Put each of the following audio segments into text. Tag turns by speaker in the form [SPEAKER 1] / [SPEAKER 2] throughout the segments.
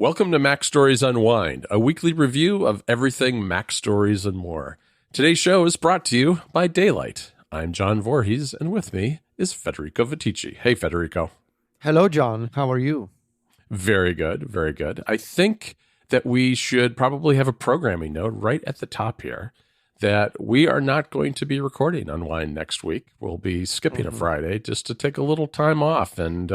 [SPEAKER 1] Welcome to MacStories Unwind, a weekly review of everything MacStories and more. Today's show is brought to you by Daylight. I'm John Voorhees, and with me is Federico Viticci. Hey, Federico.
[SPEAKER 2] Hello, John. How are you?
[SPEAKER 1] Very good, very good. I think that we should probably have a programming note right at the top here that we are not going to be recording Unwind next week. We'll be skipping a Friday just to take a little time off, and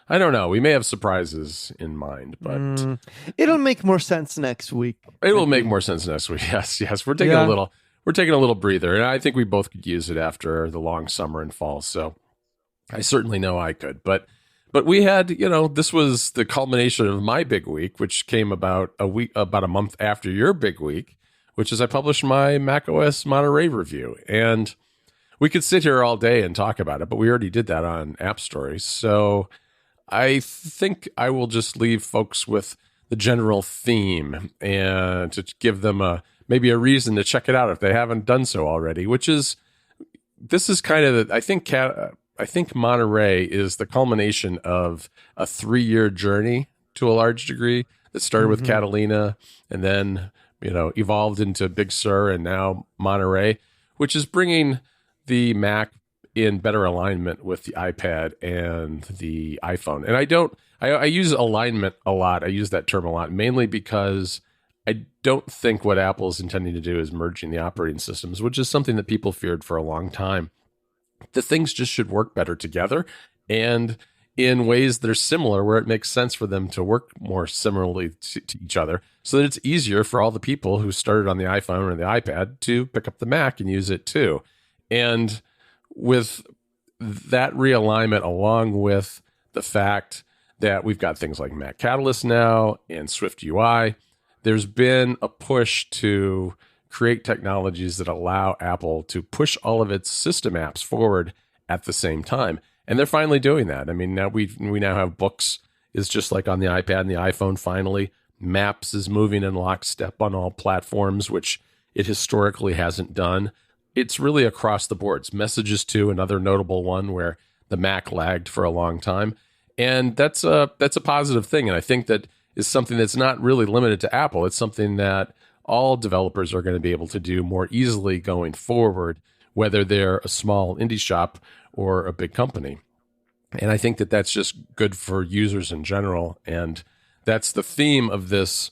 [SPEAKER 1] I don't know. We may have surprises in mind, but
[SPEAKER 2] it'll make more sense next week.
[SPEAKER 1] It will make more sense next week. Yes. We're taking a little breather, and I think we both could use it after the long summer and fall. So I certainly know I could. But we had, this was the culmination of my big week, which came about a month after your big week, which is I published my macOS Monterey review. And we could sit here all day and talk about it, but we already did that on App Stories. So I think I will just leave folks with the general theme and to give them maybe a reason to check it out if they haven't done so already, this is kind of, I think Monterey is the culmination of a 3-year journey to a large degree that started with Catalina and then, evolved into Big Sur and now Monterey, which is bringing the Mac in better alignment with the iPad and the iPhone. And I use alignment a lot. I use that term a lot, mainly because I don't think what Apple is intending to do is merging the operating systems, which is something that people feared for a long time. The things just should work better together and in ways that are similar, where it makes sense for them to work more similarly to each other, so that it's easier for all the people who started on the iPhone or the iPad to pick up the Mac and use it too. And with that realignment, along with the fact that we've got things like Mac Catalyst now and Swift UI, there's been a push to create technologies that allow Apple to push all of its system apps forward at the same time. And they're finally doing that. I mean, now we now have Books is just like on the iPad and the iPhone finally. Maps is moving in lockstep on all platforms, which it historically hasn't done. It's really across the boards. Messages too, another notable one where the Mac lagged for a long time. And that's a positive thing. And I think that is something that's not really limited to Apple. It's something that all developers are going to be able to do more easily going forward, whether they're a small indie shop or a big company. And I think that that's just good for users in general. And that's the theme of this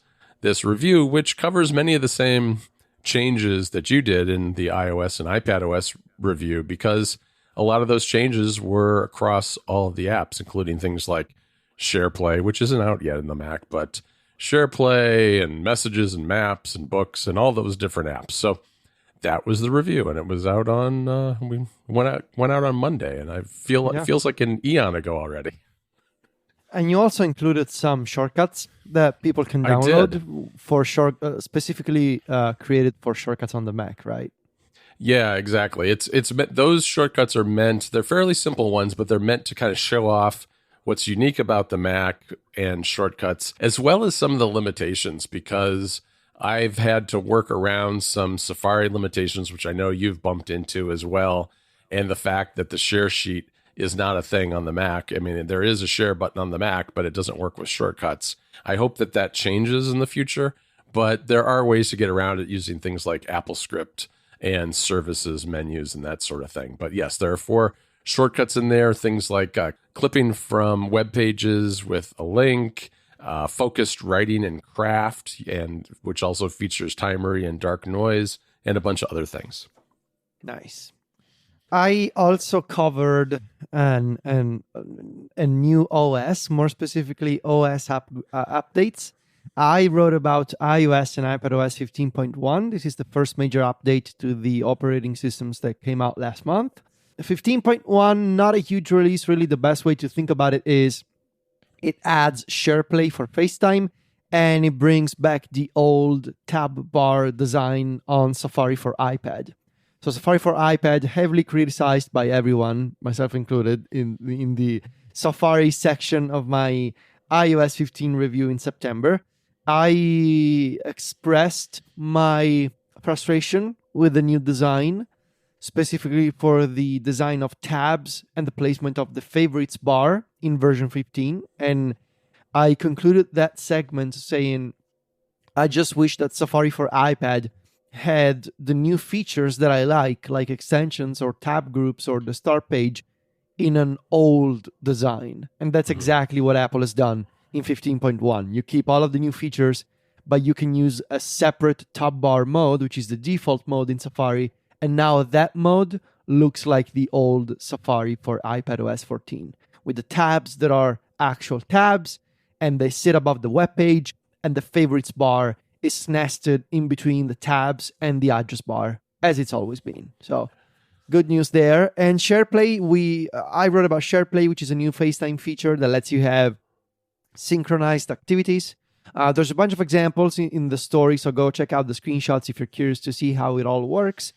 [SPEAKER 1] review, which covers many of the same changes that you did in the iOS and iPadOS review, because a lot of those changes were across all of the apps, including things like SharePlay, which isn't out yet in the Mac, but SharePlay and Messages and Maps and Books and all those different apps. So that was the review, and it was out on we went out on Monday, and it feels like an eon ago already.
[SPEAKER 2] And you also included some shortcuts that people can download for specifically created for shortcuts on the Mac, right?
[SPEAKER 1] Yeah, exactly. It's those shortcuts are meant. They're fairly simple ones, but they're meant to kind of show off what's unique about the Mac and shortcuts, as well as some of the limitations, because I've had to work around some Safari limitations, which I know you've bumped into as well, and the fact that the share sheet is not a thing on the Mac. I mean, there is a share button on the Mac, but it doesn't work with shortcuts. I hope that changes in the future, but there are ways to get around it using things like AppleScript and services menus and that sort of thing. But yes, there are 4 shortcuts in there, things like clipping from web pages with a link, focused writing and craft, and which also features timery and dark noise, and a bunch of other things.
[SPEAKER 2] Nice. I also covered a new OS, more specifically OS updates. I wrote about iOS and iPadOS 15.1. This is the first major update to the operating systems that came out last month. 15.1, not a huge release. Really, the best way to think about it is it adds SharePlay for FaceTime, and it brings back the old tab bar design on Safari for iPad. So Safari for iPad, heavily criticized by everyone, myself included, in the Safari section of my iOS 15 review in September. I expressed my frustration with the new design, specifically for the design of tabs and the placement of the favorites bar in version 15. And I concluded that segment saying, I just wish that Safari for iPad had the new features that I like extensions or tab groups or the start page in an old design. And that's exactly what Apple has done in 15.1. You keep all of the new features, but you can use a separate top bar mode, which is the default mode in Safari. And now that mode looks like the old Safari for iPadOS 14, with the tabs that are actual tabs, and they sit above the web page, and the favorites bar is nested in between the tabs and the address bar, as it's always been. So good news there. And SharePlay, I wrote about SharePlay, which is a new FaceTime feature that lets you have synchronized activities. There's a bunch of examples in the story, so go check out the screenshots if you're curious to see how it all works.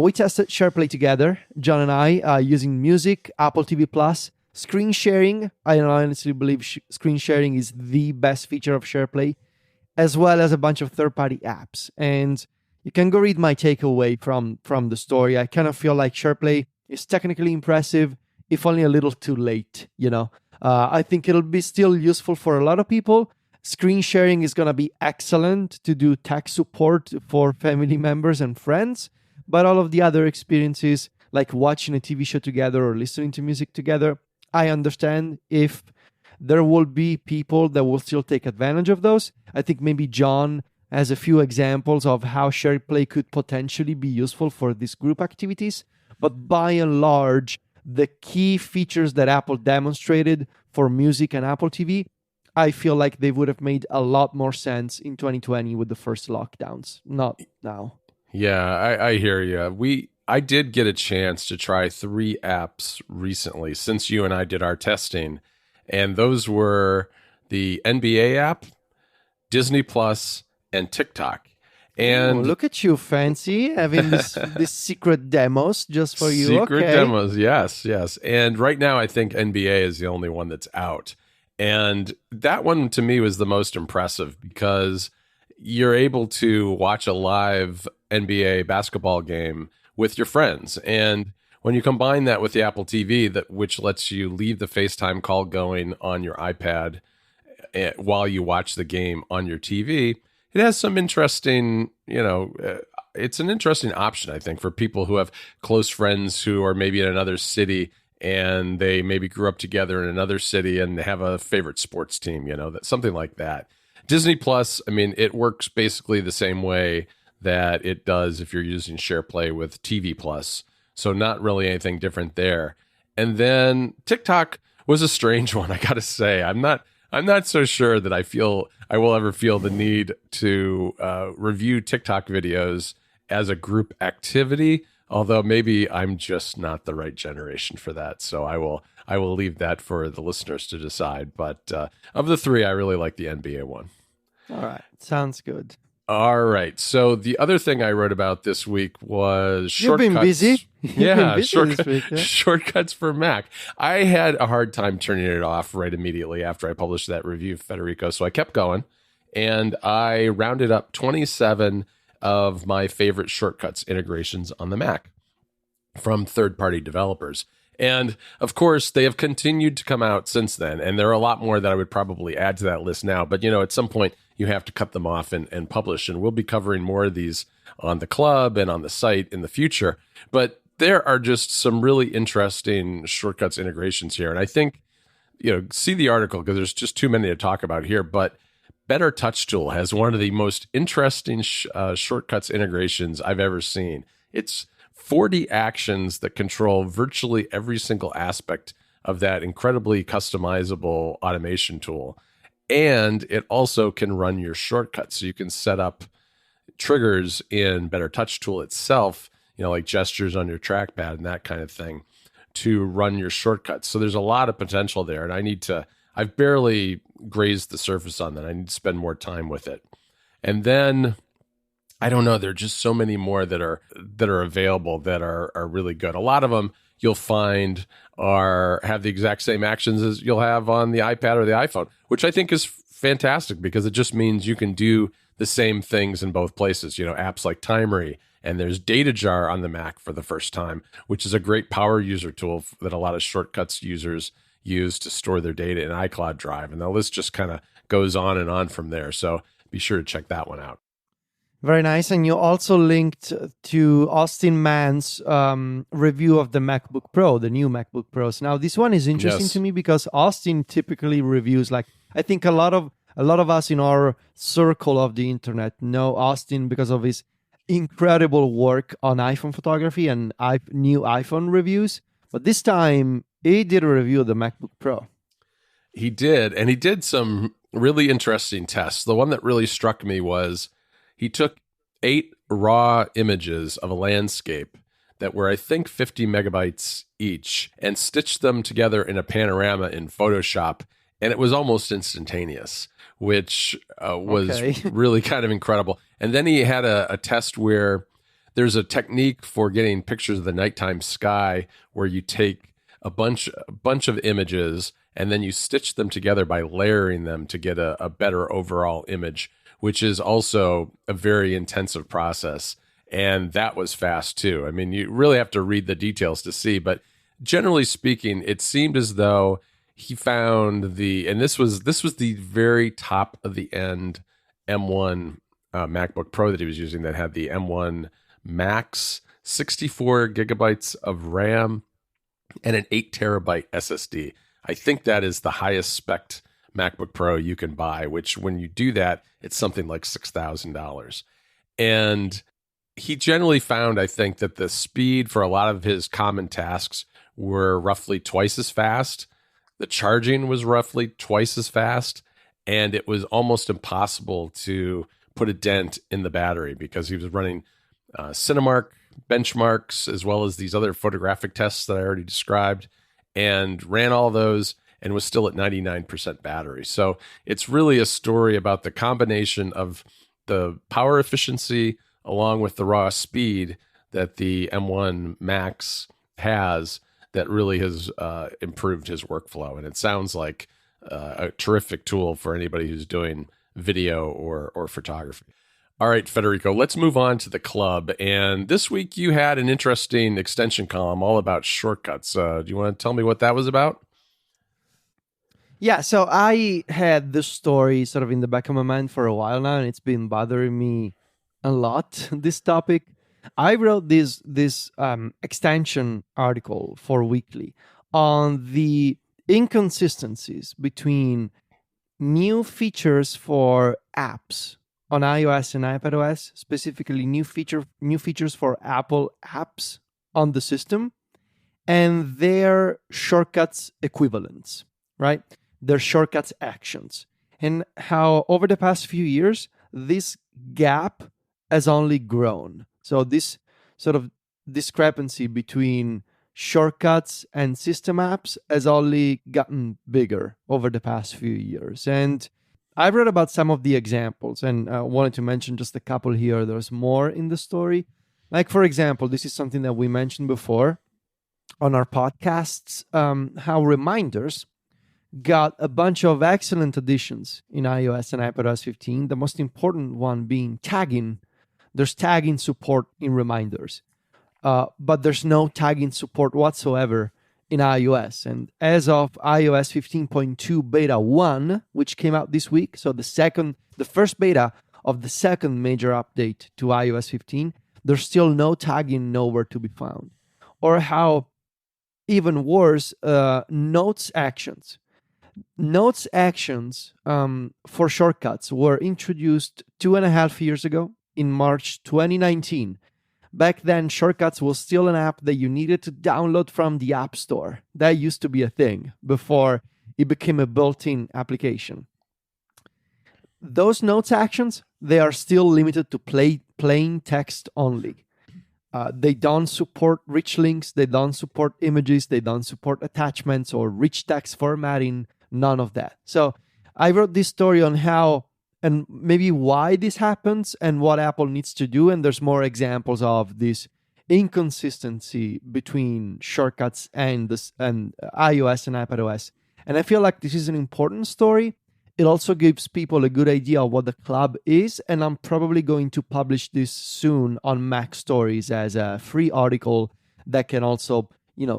[SPEAKER 2] We tested SharePlay together, John and I, using music, Apple TV Plus, screen sharing. I honestly believe screen sharing is the best feature of SharePlay, as well as a bunch of third-party apps. And you can go read my takeaway from the story. I kind of feel like SharePlay is technically impressive, if only a little too late, I think it'll be still useful for a lot of people. Screen sharing is going to be excellent to do tech support for family members and friends. But all of the other experiences, like watching a TV show together or listening to music together, I understand if there will be people that will still take advantage of those. I think maybe John has a few examples of how SharePlay could potentially be useful for these group activities. But by and large, the key features that Apple demonstrated for music and Apple TV, I feel like they would have made a lot more sense in 2020 with the first lockdowns, not now.
[SPEAKER 1] Yeah, I hear you. I did get a chance to try 3 apps recently since you and I did our testing, and those were the NBA app, Disney Plus, and TikTok. And
[SPEAKER 2] look at you, fancy, having this secret demos just for you.
[SPEAKER 1] Secret demos, yes. And right now, I think NBA is the only one that's out. And that one, to me, was the most impressive because you're able to watch a live NBA basketball game with your friends. And when you combine that with the Apple TV, which lets you leave the FaceTime call going on your iPad while you watch the game on your TV, it has some interesting, it's an interesting option, I think, for people who have close friends who are maybe in another city and they maybe grew up together in another city and have a favorite sports team, something like that. Disney Plus, it works basically the same way that it does if you're using SharePlay with TV Plus. So not really anything different there. And then TikTok was a strange one, I got to say. I'm not so sure that I will ever feel the need to review TikTok videos as a group activity, although maybe I'm just not the right generation for that. So I will leave that for the listeners to decide. But of the 3, I really like the NBA one.
[SPEAKER 2] All right. Sounds good.
[SPEAKER 1] All right. So the other thing I wrote about this week was shortcuts.
[SPEAKER 2] You've been busy.
[SPEAKER 1] Yeah,
[SPEAKER 2] this week, yeah.
[SPEAKER 1] Shortcuts for Mac. I had a hard time turning it off right immediately after I published that review, Federico. So I kept going, and I rounded up 27 of my favorite shortcuts integrations on the Mac from third-party developers. And of course, they have continued to come out since then. And there are a lot more that I would probably add to that list now. But, at some point, you have to cut them off and publish. And we'll be covering more of these on the club and on the site in the future. But there are just some really interesting shortcuts integrations here. And I think, see the article because there's just too many to talk about here. But Better Touch Tool has one of the most interesting shortcuts integrations I've ever seen. It's 40 actions that control virtually every single aspect of that incredibly customizable automation tool. And it also can run your shortcuts. So you can set up triggers in Better Touch Tool itself, like gestures on your trackpad and that kind of thing to run your shortcuts. So there's a lot of potential there. And I've barely grazed the surface on that. I need to spend more time with it. And then I don't know, there are just so many more that are available that are really good. A lot of them you'll find have the exact same actions as you'll have on the iPad or the iPhone, which I think is fantastic because it just means you can do the same things in both places. Apps like Timery, and there's Data Jar on the Mac for the first time, which is a great power user tool that a lot of shortcuts users use to store their data in iCloud Drive. And the list just kind of goes on and on from there. So be sure to check that one out.
[SPEAKER 2] Very nice. And you also linked to Austin Mann's review of the MacBook Pro, the new MacBook Pros. Now, this one is interesting to me because Austin typically reviews, like, I think a lot of us in our circle of the internet know Austin because of his incredible work on iPhone photography and new iPhone reviews. But this time, he did a review of the MacBook Pro.
[SPEAKER 1] He did, and he did some really interesting tests. The one that really struck me was he took 8 raw images of a landscape that were, I think, 50 megabytes each, and stitched them together in a panorama in Photoshop, and it was almost instantaneous, which was really kind of incredible. And then he had a test where there's a technique for getting pictures of the nighttime sky where you take a bunch of images and then you stitch them together by layering them to get a better overall image, which is also a very intensive process. And that was fast too. I mean, you really have to read the details to see, but generally speaking, it seemed as though he found and this was the very top of the end M1 MacBook Pro that he was using that had the M1 Max, 64 gigabytes of RAM, and an 8 terabyte SSD. I think that is the highest spec MacBook Pro you can buy, which when you do that, it's something like $6,000. And he generally found, I think, that the speed for a lot of his common tasks were roughly twice as fast. The charging was roughly twice as fast, and it was almost impossible to put a dent in the battery because he was running Cinemark benchmarks as well as these other photographic tests that I already described, and ran all those and was still at 99% battery. So it's really a story about the combination of the power efficiency along with the raw speed that the M1 Max has that really has improved his workflow. And it sounds like a terrific tool for anybody who's doing video or photography. All right, Federico, let's move on to the club. And this week you had an interesting extension column all about shortcuts. Do you want to tell me what that was about?
[SPEAKER 2] Yeah, so I had this story sort of in the back of my mind for a while now, and it's been bothering me a lot, this topic. I wrote this extension article for Weekly on the inconsistencies between new features for apps on iOS and iPadOS, specifically new features for Apple apps on the system, and their shortcuts equivalents, right? Their shortcuts actions, and how over the past few years, this gap has only grown. So this sort of discrepancy between shortcuts and system apps has only gotten bigger over the past few years. And I read about some of the examples and wanted to mention just a couple here. There's more in the story. Like, for example, this is something that we mentioned before on our podcasts, how reminders got a bunch of excellent additions in iOS and iPadOS 15. The most important one being tagging. There's tagging support in reminders, but there's no tagging support whatsoever in iOS. And as of iOS 15.2 beta 1, which came out this week, so the first beta of the second major update to iOS 15, there's still no tagging nowhere to be found. Or how, even worse, notes actions. Notes actions for shortcuts were introduced 2.5 years ago in March 2019. Back then, shortcuts was still an app that you needed to download from the App Store. That used to be a thing before it became a built-in application. Those notes actions, they are still limited to plain text only. They don't support rich links, they don't support images, they don't support attachments or rich text formatting, none of that. So I wrote this story on how and maybe why this happens and what Apple needs to do. And there's more examples of this inconsistency between shortcuts and iOS and iPadOS. And I feel like this is an important story. It also gives people a good idea of what the club is. And I'm probably going to publish this soon on MacStories as a free article that can also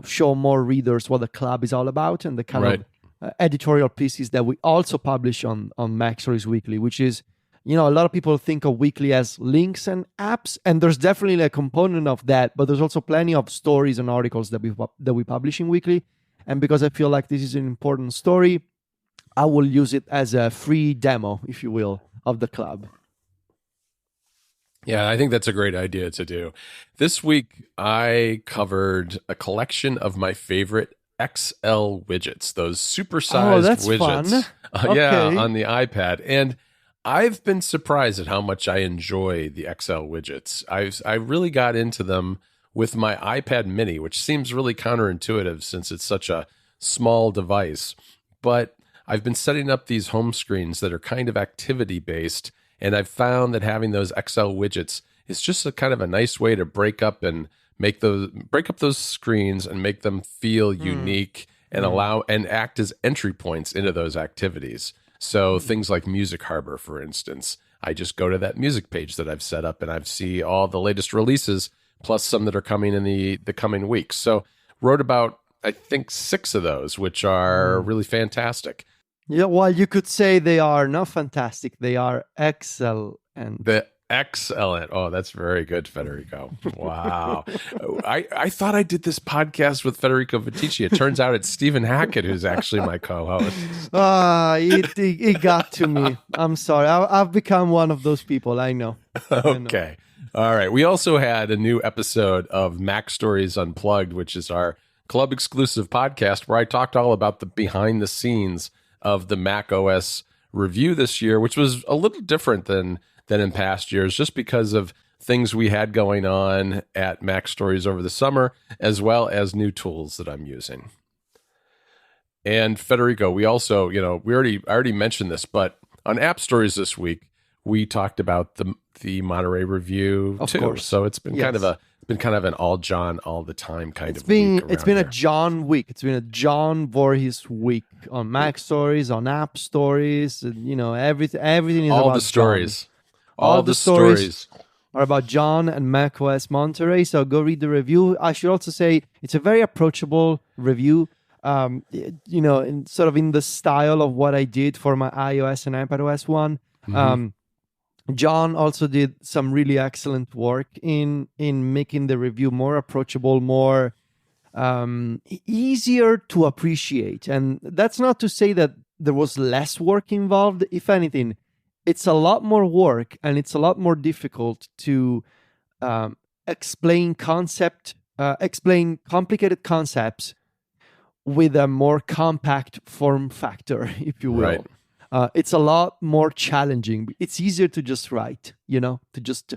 [SPEAKER 2] show more readers what the club is all about, and the kind
[SPEAKER 1] Right.
[SPEAKER 2] of editorial pieces that we also publish on MacStories Weekly, which is, a lot of people think of Weekly as links and apps, and there's definitely a component of that, but there's also plenty of stories and articles that we publish in Weekly. And because I feel like this is an important story, I will use it as a free demo, if you will, of the club.
[SPEAKER 1] Yeah, I think that's a great idea to do. This week, I covered a collection of my favorite XL widgets, those supersized
[SPEAKER 2] that's
[SPEAKER 1] widgets.
[SPEAKER 2] fun.
[SPEAKER 1] Yeah,
[SPEAKER 2] Okay.
[SPEAKER 1] on the iPad. And I've been surprised at how much I enjoy the XL widgets. I really got into them with my iPad mini, which seems really counterintuitive since it's such a small device. But I've been setting up these home screens that are kind of activity based, and I've found that having those XL widgets is just a kind of a nice way to break up those screens and make them feel unique and allow and act as entry points into those activities. So things like Music Harbor, for instance, I just go to that music page that I've set up and I see all the latest releases, plus some that are coming in the coming weeks. So wrote about, I think, 6 of those, which are really fantastic.
[SPEAKER 2] Yeah, well, you could say they are not fantastic. They are excellent.
[SPEAKER 1] The excellent. Oh, that's very good, Federico. Wow. I thought I did this podcast with Federico Viticci. It turns out it's Stephen Hackett who's actually my co-host.
[SPEAKER 2] It got to me. I'm sorry. I've become one of those people. I know.
[SPEAKER 1] Okay. All right. We also had a new episode of MacStories Unplugged, which is our club exclusive podcast where I talked all about the behind the scenes of the macOS review this year, which was a little different than in past years, just because of things we had going on at MacStories over the summer, as well as new tools that I'm using. And Federico, we also, I already mentioned this, but on App Stories this week, we talked about the Monterey review
[SPEAKER 2] Of
[SPEAKER 1] too.
[SPEAKER 2] course.
[SPEAKER 1] So it's been kind of an all John all the time kind of week.
[SPEAKER 2] It's been
[SPEAKER 1] around
[SPEAKER 2] a John week. It's been a John Voorhees week on MacStories, on App Stories. Everything is
[SPEAKER 1] all
[SPEAKER 2] about
[SPEAKER 1] the stories.
[SPEAKER 2] John.
[SPEAKER 1] All the stories
[SPEAKER 2] are about John and macOS Monterey. So go read the review. I should also say it's a very approachable review. In sort of in the style of what I did for my iOS and iPadOS one. John also did some really excellent work in making the review more approachable, more easier to appreciate. And that's not to say that there was less work involved. If anything, it's a lot more work and it's a lot more difficult to explain complicated concepts with a more compact form factor, if you will.
[SPEAKER 1] Right.
[SPEAKER 2] It's a lot more challenging. It's easier to just write, to just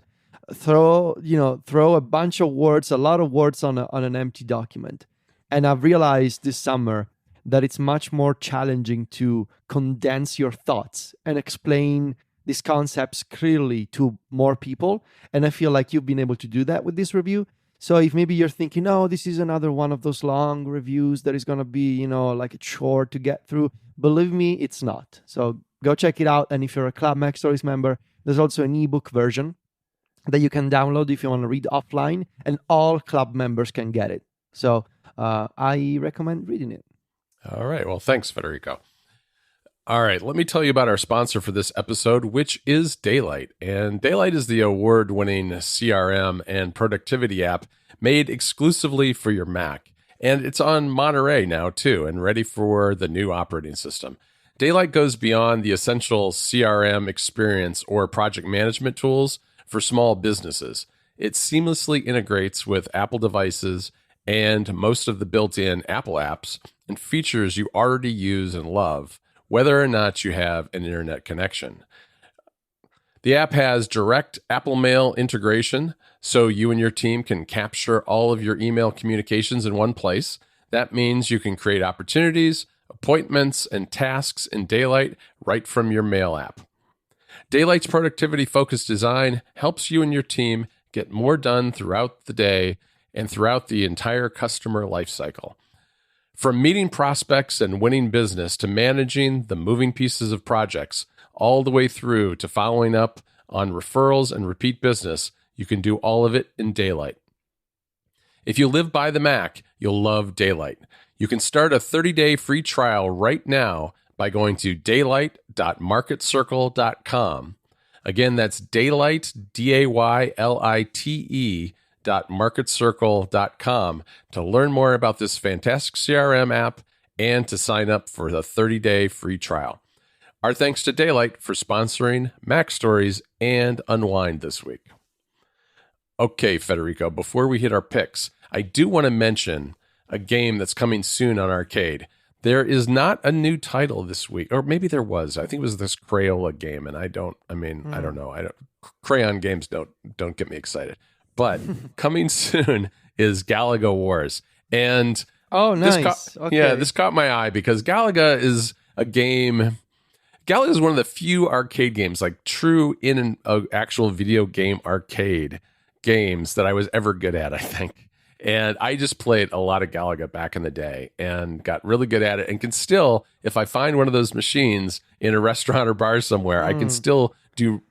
[SPEAKER 2] throw a bunch of words, a lot of words on an empty document. And I've realized this summer that it's much more challenging to condense your thoughts and explain these concepts clearly to more people. And I feel like you've been able to do that with this review. So if maybe you're thinking, oh, this is another one of those long reviews that is going to be, like a chore to get through, believe me, it's not. So go check it out. And if you're a Club MacStories member, there's also an ebook version that you can download if you want to read offline, and all club members can get it. So I recommend reading it.
[SPEAKER 1] All right. Well, thanks, Federico. All right. Let me tell you about our sponsor for this episode, which is Daylight. And Daylight is the award-winning CRM and productivity app made exclusively for your Mac. And it's on Monterey now, too, and ready for the new operating system. Daylight goes beyond the essential CRM experience or project management tools for small businesses. It seamlessly integrates with Apple devices and most of the built-in Apple apps and features you already use and love, whether or not you have an internet connection. The app has direct Apple Mail integration, so you and your team can capture all of your email communications in one place. That means you can create opportunities, appointments, and tasks in Daylight right from your Mail app. Daylight's productivity-focused design helps you and your team get more done throughout the day and throughout the entire customer lifecycle. From meeting prospects and winning business to managing the moving pieces of projects, all the way through to following up on referrals and repeat business, you can do all of it in Daylight. If you live by the Mac, you'll love Daylight. You can start a 30-day free trial right now by going to daylight.marketcircle.com. Again, that's daylight, DAYLITE.marketcircle.com to learn more about this fantastic CRM app and to sign up for the 30-day free trial. Our thanks to Daylight for sponsoring MacStories and Unwind this week. Okay, Federico, before we hit our picks, I do want to mention a game that's coming soon on arcade. There is not a new title this week, or maybe there was. I think it was this Crayola game, and I don't know. Crayon games don't get me excited. But coming soon is Galaga Wars. And
[SPEAKER 2] oh, nice.
[SPEAKER 1] This caught my eye because Galaga is a game. Galaga is one of the few arcade games, like true in an actual video game arcade games that I was ever good at, I think. And I just played a lot of Galaga back in the day and got really good at it, and can still, if I find one of those machines in a restaurant or bar somewhere, I can still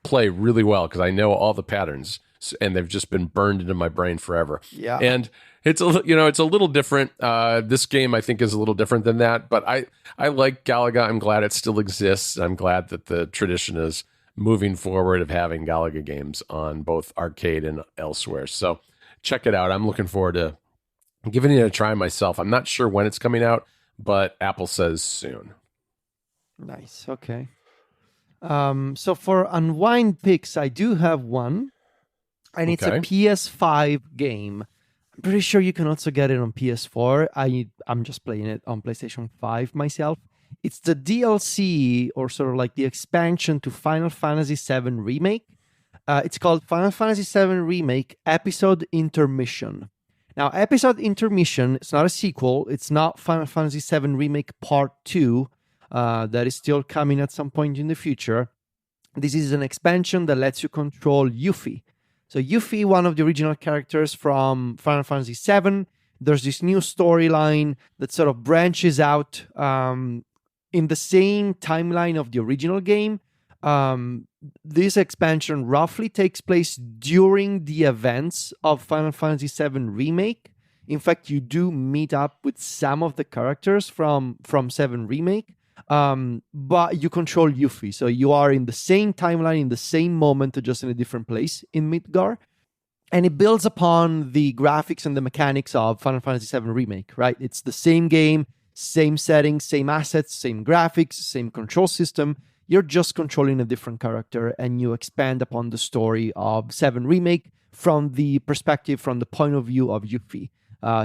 [SPEAKER 1] play really well because I know all the patterns and they've just been burned into my brain forever.
[SPEAKER 2] Yeah.
[SPEAKER 1] And it's a little different. This game I think is a little different than that, but I like Galaga. I'm glad it still exists. I'm glad that the tradition is moving forward of having Galaga games on both arcade and elsewhere. So check it out. I'm looking forward to giving it a try myself. I'm not sure when it's coming out, but Apple says soon.
[SPEAKER 2] Nice. Okay. So for Unwind picks, I do have one, and it's a PS5 game. I'm pretty sure you can also get it on PS4. I'm just playing it on PlayStation 5 myself. It's the DLC, or sort of like the expansion to Final Fantasy VII Remake. It's called Final Fantasy VII Remake Episode Intermission. Now, Episode Intermission, it's not a sequel. It's not Final Fantasy VII Remake Part 2. That is still coming at some point in the future. This is an expansion that lets you control Yuffie. So Yuffie, one of the original characters from Final Fantasy VII, there's this new storyline that sort of branches out in the same timeline of the original game. This expansion roughly takes place during the events of Final Fantasy VII Remake. In fact, you do meet up with some of the characters from 7 Remake, but you control Yuffie. So you are in the same timeline, in the same moment, just in a different place in Midgar. And it builds upon the graphics and the mechanics of Final Fantasy VII Remake, right? It's the same game, same settings, same assets, same graphics, same control system. You're just controlling a different character, and you expand upon the story of 7 Remake from the perspective, from the point of view of Yuffie.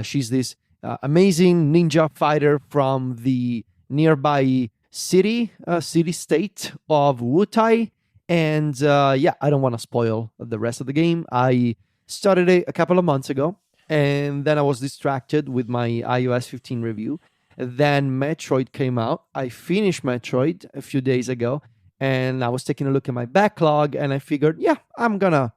[SPEAKER 2] She's this amazing ninja fighter from the nearby city-state of Wutai. And I don't want to spoil the rest of the game. I started it a couple of months ago, and then I was distracted with my iOS 15 review. Then Metroid came out. I finished Metroid a few days ago, and I was taking a look at my backlog, and I figured, I'm gonna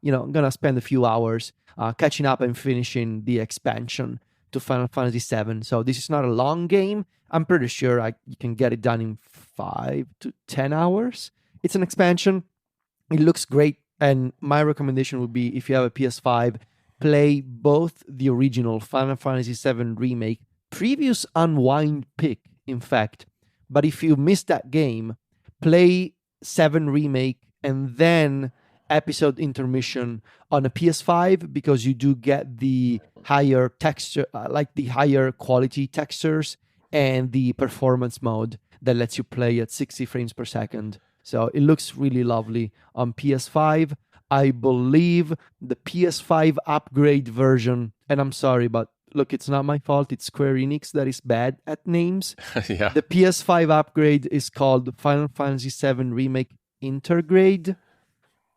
[SPEAKER 2] spend a few hours catching up and finishing the expansion to Final Fantasy VII. So this is not a long game. I'm pretty sure you can get it done in 5 to 10 hours. It's an expansion. It looks great, and my recommendation would be, if you have a PS5, play both the original Final Fantasy VII Remake, previous Unwind pick, in fact. But if you missed that game, play 7 Remake and then Episode Intermission on a PS5, because you do get the higher texture, like the higher quality textures, and the performance mode that lets you play at 60 frames per second. So it looks really lovely on PS5. I believe the PS5 upgrade version, and I'm sorry, but look, it's not my fault. It's Square Enix that is bad at names.
[SPEAKER 1] Yeah.
[SPEAKER 2] The PS5 upgrade is called Final Fantasy VII Remake Intergrade.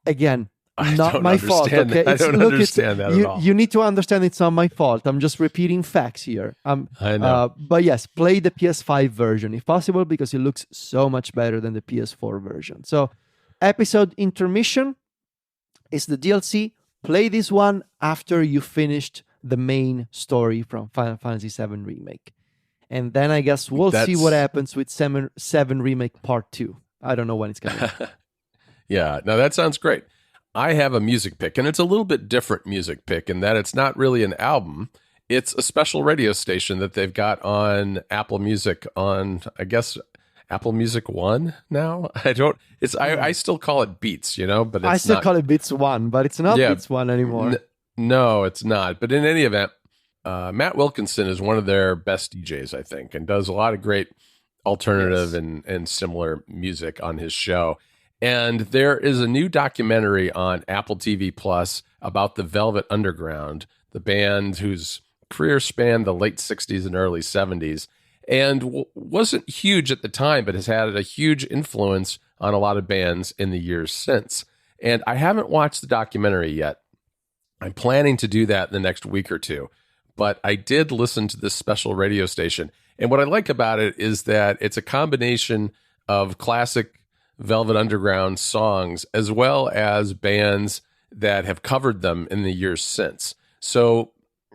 [SPEAKER 2] Again, not my fault. Okay,
[SPEAKER 1] I don't understand that at all.
[SPEAKER 2] You need to understand it's not my fault. I'm just repeating facts here.
[SPEAKER 1] I know.
[SPEAKER 2] But yes, play the PS5 version if possible, because it looks so much better than the PS4 version. So, Episode Intermission is the DLC. Play this one after you finished the main story from Final Fantasy VII Remake. And then I guess we'll see what happens with 7 Remake Part 2. I don't know when it's coming.
[SPEAKER 1] Yeah, no, that sounds great. I have a music pick, and it's a little bit different music pick in that it's not really an album. It's a special radio station that they've got on Apple Music on, I guess, Apple Music One now. I still call it Beats, but it's
[SPEAKER 2] I still
[SPEAKER 1] not,
[SPEAKER 2] call it Beats One, but it's not Beats One anymore.
[SPEAKER 1] No, it's not. But in any event, Matt Wilkinson is one of their best DJs, I think, and does a lot of great alternative and similar music on his show. And there is a new documentary on Apple TV Plus about the Velvet Underground, the band whose career spanned the late 60s and early 70s, and wasn't huge at the time, but has had a huge influence on a lot of bands in the years since. And I haven't watched the documentary yet. I'm planning to do that in the next week or two, but I did listen to this special radio station. And what I like about it is that it's a combination of classic Velvet Underground songs as well as bands that have covered them in the years since. So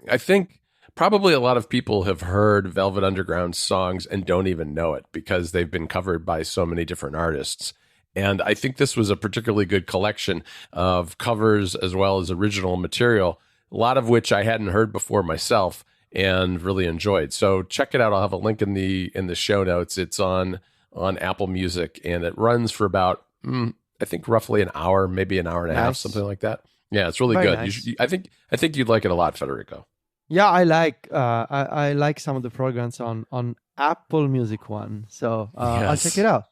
[SPEAKER 1] I think probably a lot of people have heard Velvet Underground songs and don't even know it because they've been covered by so many different artists. And I think this was a particularly good collection of covers as well as original material, a lot of which I hadn't heard before myself and really enjoyed. So check it out. I'll have a link in the show notes. It's on Apple Music, and it runs for about, I think, roughly an hour, maybe an hour and a half, something like that. Yeah, it's really good.
[SPEAKER 2] Nice.
[SPEAKER 1] I think you'd like it a lot, Federico.
[SPEAKER 2] Yeah, I like some of the programs on Apple Music One. So I'll check it out.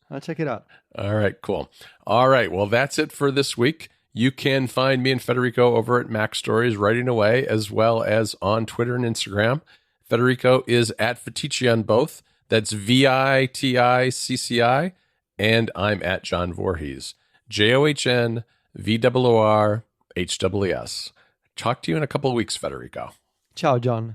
[SPEAKER 1] All right, cool. All right, well, that's it for this week. You can find me and Federico over at MacStories writing away, as well as on Twitter and Instagram. Federico is at Viticci on both. That's VITICCI. And I'm at John Voorhees. JOHNVOORHWS. Talk to you in a couple of weeks, Federico.
[SPEAKER 2] Ciao, John.